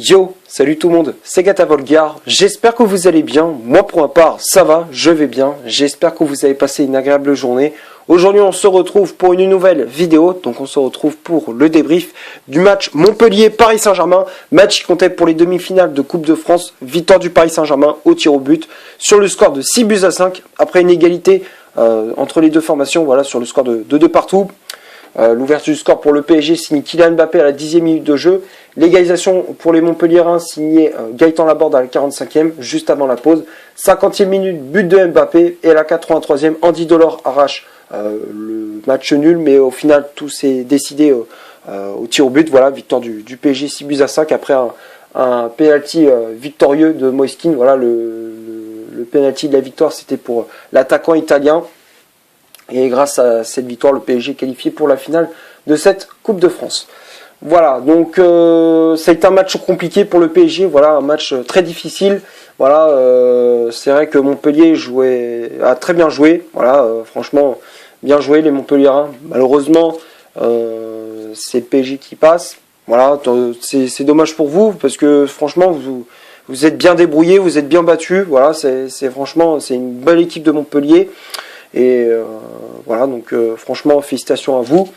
Yo, salut tout le monde, c'est Gata Volgar, j'espère que vous allez bien, moi pour ma part ça va, je vais bien, j'espère que vous avez passé une agréable journée. Aujourd'hui on se retrouve pour une nouvelle vidéo, donc on se retrouve pour le débrief du match Montpellier-Paris Saint-Germain, match qui comptait pour les demi-finales de Coupe de France, victoire du Paris Saint-Germain au tir au but, sur le score de 6-5, après une égalité entre les deux formations, voilà, sur le score de 2 partout. L'ouverture du score pour le PSG signée Kylian Mbappé à la 10e minute de jeu. L'égalisation pour les Montpelliérains signée Gaëtan Laborde à la 45e, juste avant la pause. 50e minute, but de Mbappé. Et à la 83e, Andy Delors arrache le match nul. Mais au final, tout s'est décidé au tir au but. Voilà, victoire du PSG 6-5 après un penalty victorieux de Moiskin. Voilà, le penalty de la victoire, c'était pour l'attaquant italien. Et grâce à cette victoire, le PSG est qualifié pour la finale de cette Coupe de France. Voilà, donc ça a été un match compliqué pour le PSG, voilà, un match très difficile. Voilà, c'est vrai que Montpellier a très bien joué, voilà, franchement, bien joué les Montpelliérains. Malheureusement, c'est le PSG qui passe. Voilà, c'est dommage pour vous, parce que franchement, vous êtes bien débrouillés, vous êtes bien battus. Voilà, franchement, c'est une belle équipe de Montpellier. Et voilà, donc franchement, félicitations à vous.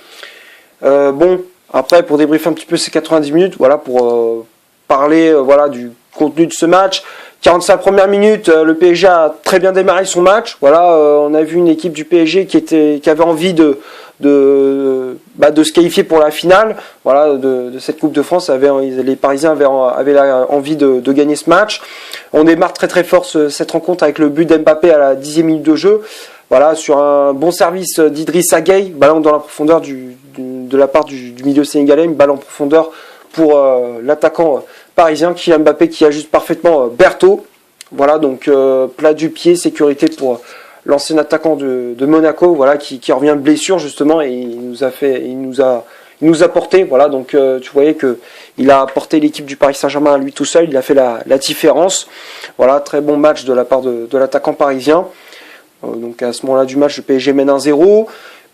Bon, après, pour débriefer un petit peu ces 90 minutes, voilà, pour parler voilà, du contenu de ce match. 45 premières minutes, le PSG a très bien démarré son match. Voilà, on a vu une équipe du PSG qui avait envie de se qualifier pour la finale, voilà, de cette Coupe de France. Les Parisiens avaient envie de gagner ce match. On démarre très très fort cette rencontre avec le but d'Mbappé à la 10e minute de jeu. Voilà, sur un bon service d'Idrissa Gueye, ballon dans la profondeur de la part du milieu sénégalais, une balle en profondeur pour l'attaquant parisien, Kylian Mbappé, qui ajuste parfaitement Berthaud. Voilà, donc plat du pied, sécurité pour l'ancien attaquant de Monaco, voilà, qui revient de blessure justement, et il nous a porté, voilà, donc tu voyais que il a porté l'équipe du Paris Saint-Germain à lui tout seul, il a fait la différence. Voilà, très bon match de la part de l'attaquant parisien. Donc à ce moment-là du match, le PSG mène 1-0.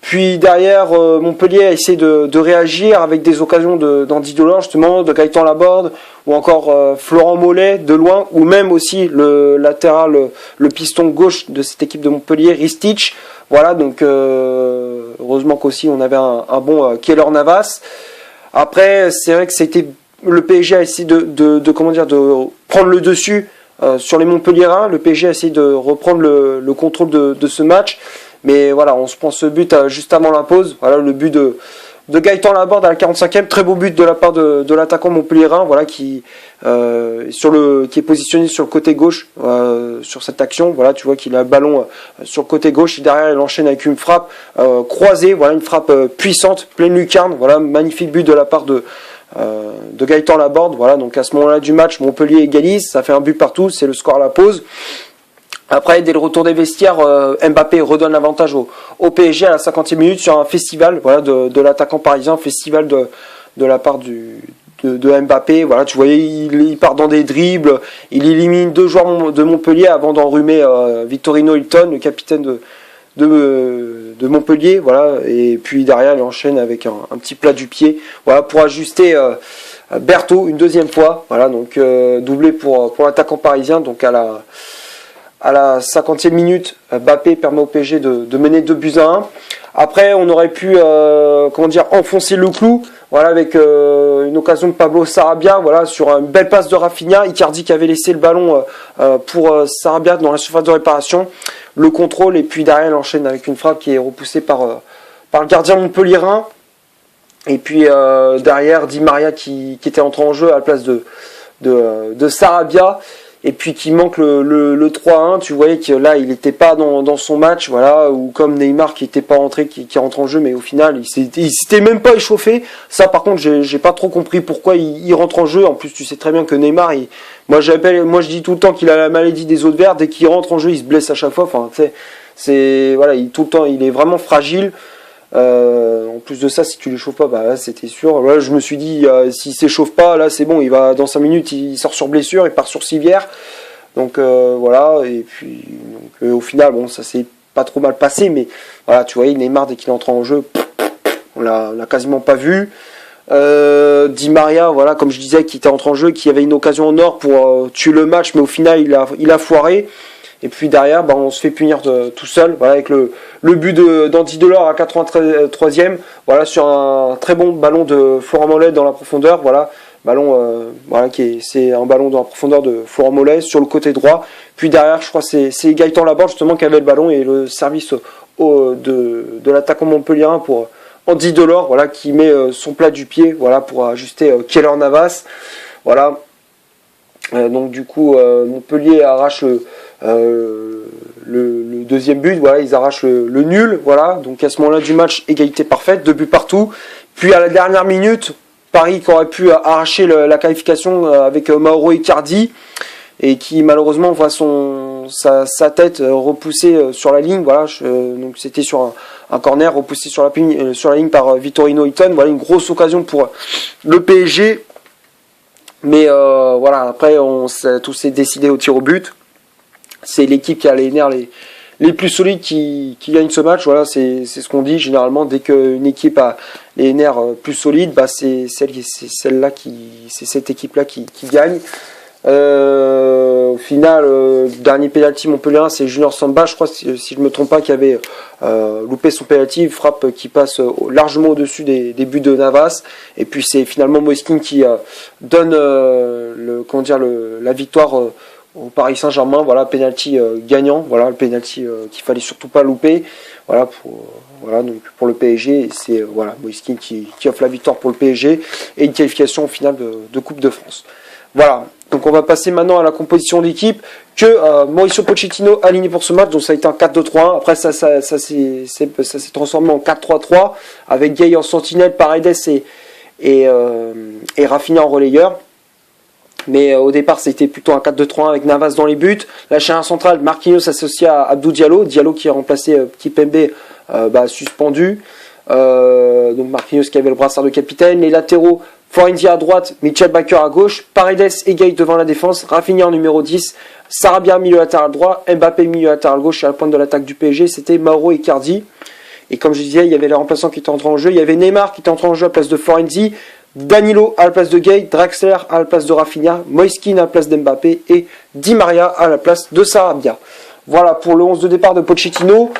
Puis derrière, Montpellier a essayé de réagir avec des occasions d'Andy Delors, justement, de Gaëtan Laborde, ou encore Florent Mollet de loin, ou même aussi le latéral, le piston gauche de cette équipe de Montpellier, Ristic. Voilà, donc heureusement qu'aussi on avait un bon Keylor Navas. Après, c'est vrai que le PSG a essayé de prendre le dessus sur les Montpelliérains. Le PSG a essayé de reprendre le contrôle de ce match. Mais voilà, on se prend ce but juste avant la pause. Voilà, le but de Gaëtan Laborde à la 45e. Très beau but de la part de l'attaquant montpelliérain, voilà, qui est positionné sur le côté gauche sur cette action. Voilà, tu vois qu'il a le ballon sur le côté gauche. Et derrière, il enchaîne avec une frappe croisée. Voilà, une frappe puissante, pleine lucarne. Voilà, magnifique but de la part de Gaëtan Laborde. Voilà, donc à ce moment-là du match, Montpellier égalise. Ça fait un but partout. C'est le score à la pause. Après, dès le retour des vestiaires, Mbappé redonne l'avantage au PSG à la 50e minute sur un festival, voilà, de l'attaquant parisien, festival de la part de Mbappé. Voilà, tu voyais, il part dans des dribbles, il élimine 2 joueurs de Montpellier avant d'enrhumer Victorino Hilton, le capitaine de Montpellier. Voilà, et puis derrière, il enchaîne avec un petit plat du pied, voilà, pour ajuster Berthaud une deuxième fois. Voilà, donc doublé pour l'attaquant parisien, donc à la 50e minute, Mbappé permet au PSG de mener 2-1. Après, on aurait pu enfoncer le clou, voilà, avec une occasion de Pablo Sarabia, voilà, sur une belle passe de Rafinha. Icardi qui avait laissé le ballon pour Sarabia dans la surface de réparation. Le contrôle, et puis derrière, il enchaîne avec une frappe qui est repoussée par le gardien montpelliérain. Et puis derrière, Di Maria qui était entré en jeu à la place de Sarabia. Et puis qui manque le 3-1, tu voyais que là il n'était pas dans son match, voilà, ou comme Neymar qui n'était pas rentré, qui rentre en jeu, mais au final il s'était même pas échauffé. Ça par contre j'ai pas trop compris pourquoi il rentre en jeu. En plus tu sais très bien que Neymar, moi je dis tout le temps qu'il a la maladie des eaux de verre. Dès qu'il rentre en jeu il se blesse à chaque fois. Enfin voilà, tout le temps il est vraiment fragile. En plus de ça, si tu l'échauffes pas, bah là, c'était sûr. Là, je me suis dit, s'il s'échauffe pas, là c'est bon, il va dans 5 minutes, il sort sur blessure, il part sur civière. Donc voilà, et puis au final, bon, ça s'est pas trop mal passé, mais voilà, tu voyais, Neymar, dès qu'il entre en jeu, on l'a quasiment pas vu. Di Maria, voilà, comme je disais, qui était entré en jeu, qui avait une occasion en or pour tuer le match, mais au final il a foiré. Et puis derrière, on se fait punir tout seul, voilà, avec le but d'Andy Delors à 83e, voilà, sur un très bon ballon de Florent Mollet dans la profondeur, voilà, ballon, voilà, c'est un ballon dans la profondeur de Florent Mollet sur le côté droit. Puis derrière, je crois que c'est Gaëtan Laborde justement qui avait le ballon et le service de l'attaquant montpelliérain pour Andy Delors, voilà, qui met son plat du pied, voilà, pour ajuster Keylor Navas, voilà. Donc du coup, Montpellier arrache le deuxième but, voilà, ils arrachent le nul, voilà. Donc à ce moment-là du match, égalité parfaite, 2 buts partout. Puis à la dernière minute, Paris qui aurait pu arracher la qualification avec Mauro Icardi et qui malheureusement voit sa tête repoussée sur la ligne, voilà. Donc c'était sur un corner repoussé sur la ligne par Vittorino Hilton, voilà, une grosse occasion pour le PSG. Mais voilà, après tout s'est décidé au tir au but. C'est l'équipe qui a les nerfs les plus solides qui gagne ce match. Voilà, c'est ce qu'on dit généralement. Dès qu'une équipe a les nerfs plus solides, c'est cette équipe-là qui gagne. Au final, dernier penalty Montpellier, c'est Junior Samba, je crois, si je ne me trompe pas, qui avait loupé son penalty, frappe qui passe largement au-dessus des buts de Navas. Et puis c'est finalement Moiskin qui donne la victoire au Paris Saint-Germain. Voilà, penalty gagnant, voilà, le penalty qu'il fallait surtout pas louper. Voilà, donc pour le PSG, c'est voilà, Moiskin qui offre la victoire pour le PSG et une qualification au final de Coupe de France. Voilà, donc on va passer maintenant à la composition d'équipe que Mauricio Pochettino a aligné pour ce match. Donc ça a été un 4-2-3-1. Après ça s'est transformé en 4-3-3 avec Gay en sentinelle, Paredes et Rafinha en relayeur. Mais au départ c'était plutôt un 4-2-3-1 avec Navas dans les buts. La charnière centrale, Marquinhos associé à Abdou Diallo qui a remplacé Kipembe suspendu. Donc Marquinhos qui avait le brassard de capitaine. Les latéraux, Florenzi à droite, Mitchell Baker à gauche, Paredes et Gay devant la défense, Rafinha en numéro 10, Sarabia milieu latéral droit, Mbappé milieu latéral gauche. À la pointe de l'attaque du PSG, c'était Mauro Icardi. Et comme je disais, il y avait les remplaçants qui étaient entrés en jeu. Il y avait Neymar qui était entré en jeu à la place de Florenzi, Danilo à la place de Gay, Draxler à la place de Rafinha, Moiskin à la place d'Mbappé et Di Maria à la place de Sarabia. Voilà pour le 11 de départ de Pochettino.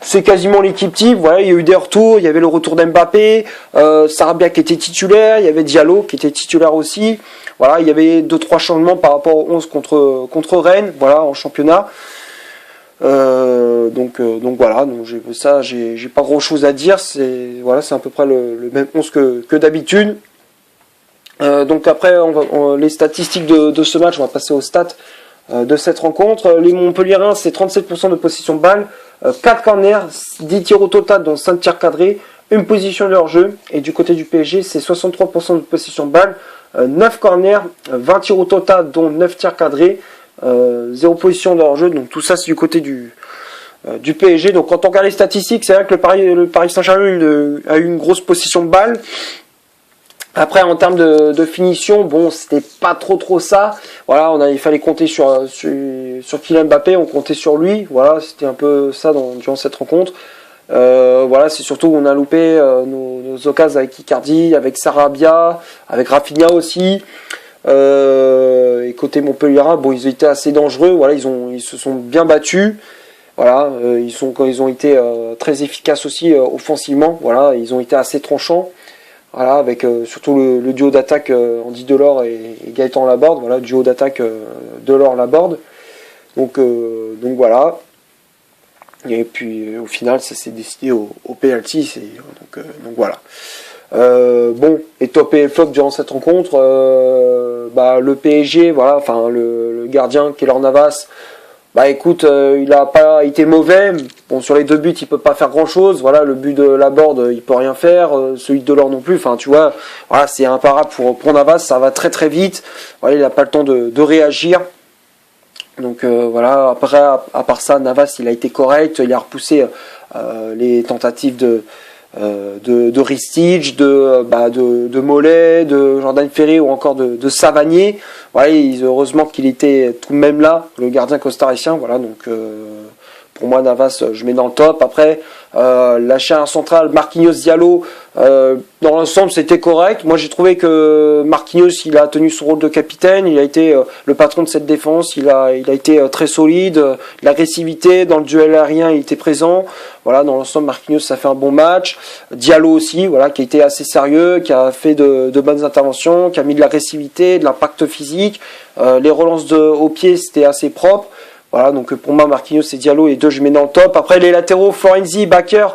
C'est quasiment l'équipe type. Voilà, il y a eu des retours, il y avait le retour d'Mbappé, Sarabia qui était titulaire, il y avait Diallo qui était titulaire aussi. Voilà, il y avait 2-3 changements par rapport au 11 contre Rennes, voilà, en championnat. Donc voilà, donc j'ai pas grand chose à dire. C'est à peu près le même 11 que d'habitude. Donc après les statistiques de ce match, on va passer aux stats de cette rencontre. Les Montpelliérains, c'est 37% de possession de balle, 4 corners, 10 tirs au total, dont 5 tirs cadrés, une position de leur jeu. Et du côté du PSG, c'est 63% de possession de balle, 9 corners, 20 tirs au total, dont 9 tirs cadrés, 0 position de leur jeu. Donc tout ça, c'est du côté du PSG. Donc quand on regarde les statistiques, c'est vrai que le Paris Saint-Germain a eu une grosse possession de balle. Après, en termes de finition, bon, c'était pas trop ça. Voilà, il fallait compter sur Kylian Mbappé, on comptait sur lui. Voilà, c'était un peu ça durant cette rencontre. Voilà, c'est surtout on a loupé nos occasions avec Icardi, avec Sarabia, avec Rafinha aussi. Et côté Montpelliérain, bon, ils étaient assez dangereux. Voilà, ils se sont bien battus. Voilà, ils ont été très efficaces aussi offensivement. Voilà, ils ont été assez tranchants. Voilà, avec surtout le duo d'attaque Andy Delors et Gaëtan Laborde. Voilà, duo d'attaque Delors-Laborde. Donc voilà. Et puis au final, ça s'est décidé au penalty. Donc voilà. Bon, et top et flop durant cette rencontre. Le PSG, voilà, enfin le gardien Keylor Navas. Bah écoute, il a pas été mauvais. Bon, sur les 2 buts, il peut pas faire grand chose. Voilà, le but de Laborde, il peut rien faire. Celui de Delors non plus. Enfin, tu vois, voilà, c'est imparable pour Navas. Ça va très très vite. Voilà, il a pas le temps de réagir. Donc voilà. Après, à part ça, Navas, il a été correct. Il a repoussé les tentatives de Ristich, de Mollet, de Jordan Ferré ou encore de Savanier. Voilà, heureusement qu'il était tout de même là, le gardien costaricien. Voilà, donc Pour moi, Navas, je mets dans le top. Après, la charnière centrale, Marquinhos, Diallo, dans l'ensemble, c'était correct. Moi, j'ai trouvé que Marquinhos, il a tenu son rôle de capitaine. Il a été le patron de cette défense. Il a été très solide. L'agressivité dans le duel aérien, il était présent. Voilà, dans l'ensemble, Marquinhos, ça fait un bon match. Diallo aussi, voilà, qui a été assez sérieux, qui a fait de bonnes interventions, qui a mis de l'agressivité, de l'impact physique. Les relances au pied, c'était assez propre. Voilà, donc pour moi, Marquinhos et Diallo, les deux, je mets dans le top. Après, les latéraux, Florenzi, Bakker,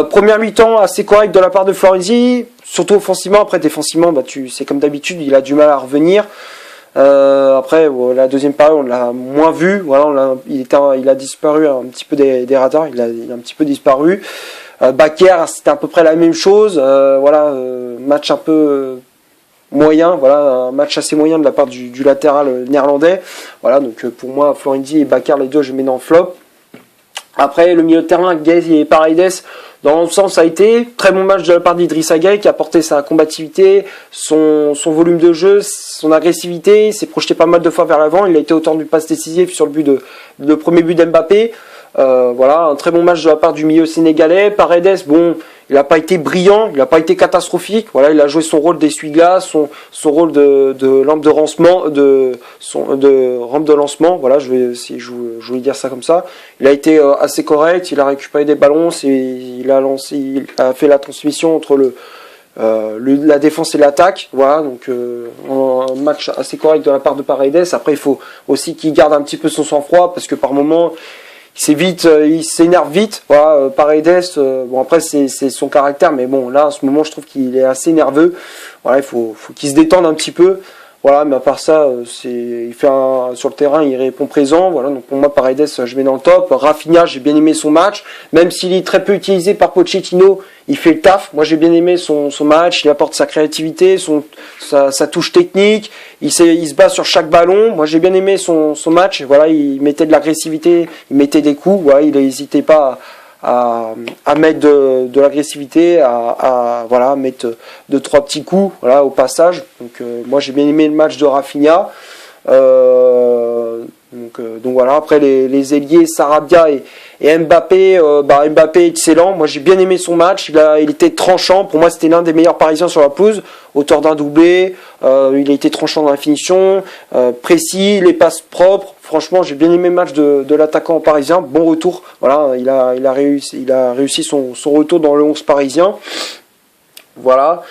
première mi-temps, assez correct de la part de Florenzi, surtout offensivement. Après, défensivement, c'est comme d'habitude, il a du mal à revenir. Après, la deuxième période, on l'a moins vu. Voilà, il a disparu un petit peu des radars, il a un petit peu disparu. Bakker, c'était à peu près la même chose. Match un peu moyen, voilà, un match assez moyen de la part du latéral néerlandais. Voilà, donc pour moi, Florenzi et Bakker, les deux, je mets dans le flop. Après, le milieu de terrain, Gueye et Paredes, dans l'ensemble, ça a été très bon match de la part d'Idrissa Gueye qui a apporté sa combativité, son volume de jeu, son agressivité. Il s'est projeté pas mal de fois vers l'avant. Il a été auteur du passe décisif sur le premier but d'Mbappé. Voilà, un très bon match de la part du milieu sénégalais. Paredes, bon, il n'a pas été brillant, il n'a pas été catastrophique. Voilà, il a joué son rôle d'essuie-glace, son rôle de lampe de lancement, de rampe de lancement. Voilà, je voulais dire ça comme ça. Il a été assez correct. Il a récupéré des ballons, il a fait la transmission entre la défense et l'attaque. Voilà, donc un match assez correct de la part de Paredes. Après, il faut aussi qu'il garde un petit peu son sang-froid parce que par moment il s'énerve vite. Voilà, Paredes, bon après c'est son caractère, mais bon là en ce moment je trouve qu'il est assez nerveux. Voilà, il faut qu'il se détende un petit peu. Voilà, mais à part ça, sur le terrain, il répond présent. Voilà, donc pour moi Paredes, je mets dans le top. Rafinha, j'ai bien aimé son match, même s'il est très peu utilisé par Pochettino, il fait le taf. Moi j'ai bien aimé son match, il apporte sa créativité, sa touche technique, il se bat sur chaque ballon. Moi j'ai bien aimé son match. Voilà, il mettait de l'agressivité, il mettait des coups. Voilà, il n'hésitait pas à mettre de l'agressivité, à mettre 2-3 petits coups, voilà, au passage. Donc moi j'ai bien aimé le match de Rafinha. Donc voilà, après les ailiers Sarabia et Mbappé, Mbappé excellent. Moi j'ai bien aimé son match, il était tranchant. Pour moi c'était l'un des meilleurs Parisiens sur la pelouse, auteur d'un doublé. Il a été tranchant dans la finition, précis, les passes propres. Franchement, j'ai bien aimé le match de l'attaquant parisien. Bon retour. Voilà, il a réussi son retour dans le 11 parisien. Voilà.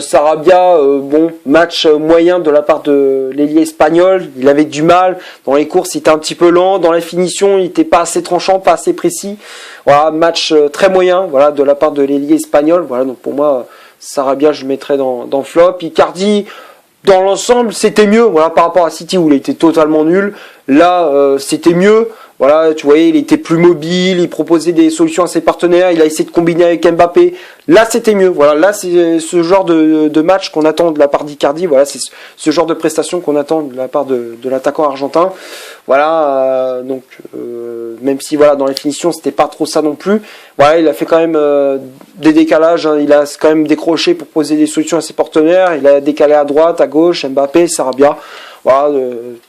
Sarabia, bon, match moyen de la part de l'ailier espagnol. Il avait du mal. Dans les courses, il était un petit peu lent. Dans la finition, il n'était pas assez tranchant, pas assez précis. Voilà, match très moyen, voilà, de la part de l'ailier espagnol. Voilà, donc pour moi, Sarabia, je mettrais dans flop. Icardi, dans l'ensemble, c'était mieux. Voilà, par rapport à City où il était totalement nul. Là, c'était mieux. Voilà, tu voyais, il était plus mobile, il proposait des solutions à ses partenaires, il a essayé de combiner avec Mbappé. Là, c'était mieux. Voilà, là, c'est ce genre de match qu'on attend de la part d'Icardi. Voilà, c'est ce genre de prestation qu'on attend de la part de l'attaquant argentin. Voilà, donc même si voilà dans les finitions, c'était pas trop ça non plus. Voilà, il a fait quand même des décalages. Hein, il a quand même décroché pour poser des solutions à ses partenaires. Il a décalé à droite, à gauche, Mbappé, Sarabia. Voilà,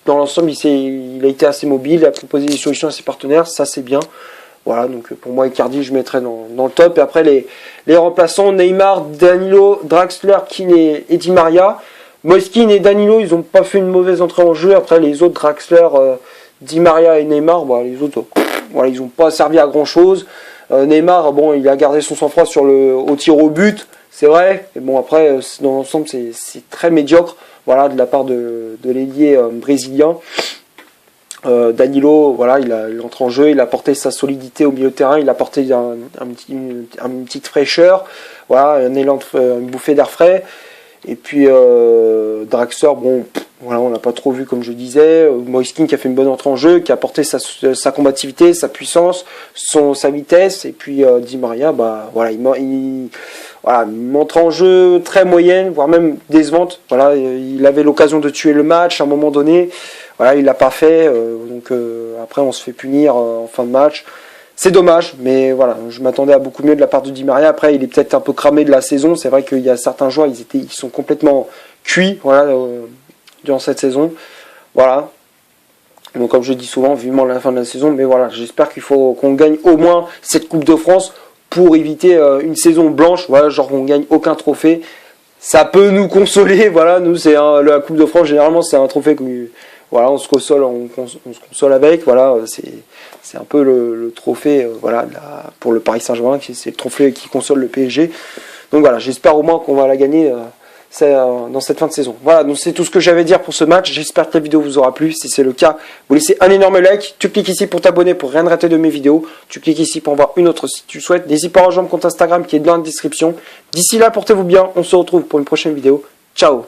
dans l'ensemble, il a été assez mobile, il a proposé des solutions à ses partenaires, ça c'est bien. Voilà, donc pour moi, Icardi, je mettrais dans le top. Et après, les remplaçants, Neymar, Danilo, Draxler, Kean et Di Maria. Moiskin et Danilo, ils n'ont pas fait une mauvaise entrée en jeu. Après, les autres, Draxler, Di Maria et Neymar, les autres, voilà, ils n'ont pas servi à grand-chose. Neymar, bon, il a gardé son sang-froid au tir au but, c'est vrai. Et bon, après, dans l'ensemble, c'est très médiocre. Voilà, de la part de l'ailier brésilien. Danilo, voilà, il entre en jeu, il a apporté sa solidité au milieu de terrain, il a apporté une petite fraîcheur, voilà, une bouffée d'air frais. Et puis Draxler, bon, voilà, on l'a pas trop vu comme je disais. Moiskin qui a fait une bonne entrée en jeu, qui a apporté sa combativité, sa puissance, sa vitesse. Et puis Di Maria, voilà, il montre en jeu très moyenne, voire même décevante. Voilà, il avait l'occasion de tuer le match à un moment donné. Voilà, il l'a pas fait. Donc après, on se fait punir en fin de match. C'est dommage, mais voilà, je m'attendais à beaucoup mieux de la part de Di Maria. Après, il est peut-être un peu cramé de la saison. C'est vrai qu'il y a certains joueurs, ils sont complètement cuits, voilà, durant cette saison. Voilà. Donc comme je dis souvent, vivement la fin de la saison, mais voilà, j'espère qu'il faut qu'on gagne au moins cette Coupe de France pour éviter une saison blanche, voilà, genre qu'on gagne aucun trophée. Ça peut nous consoler, voilà, nous c'est la Coupe de France, généralement c'est un trophée que voilà, on se console avec, voilà, c'est un peu le trophée voilà, pour le Paris Saint-Germain, c'est le trophée qui console le PSG. Donc voilà, j'espère au moins qu'on va la gagner dans cette fin de saison. Voilà, donc c'est tout ce que j'avais à dire pour ce match. J'espère que la vidéo vous aura plu. Si c'est le cas, vous laissez un énorme like. Tu cliques ici pour t'abonner pour rien rater de mes vidéos. Tu cliques ici pour en voir une autre si tu souhaites. N'hésite pas à rejoindre mon compte Instagram qui est dans la description. D'ici là, portez-vous bien. On se retrouve pour une prochaine vidéo. Ciao!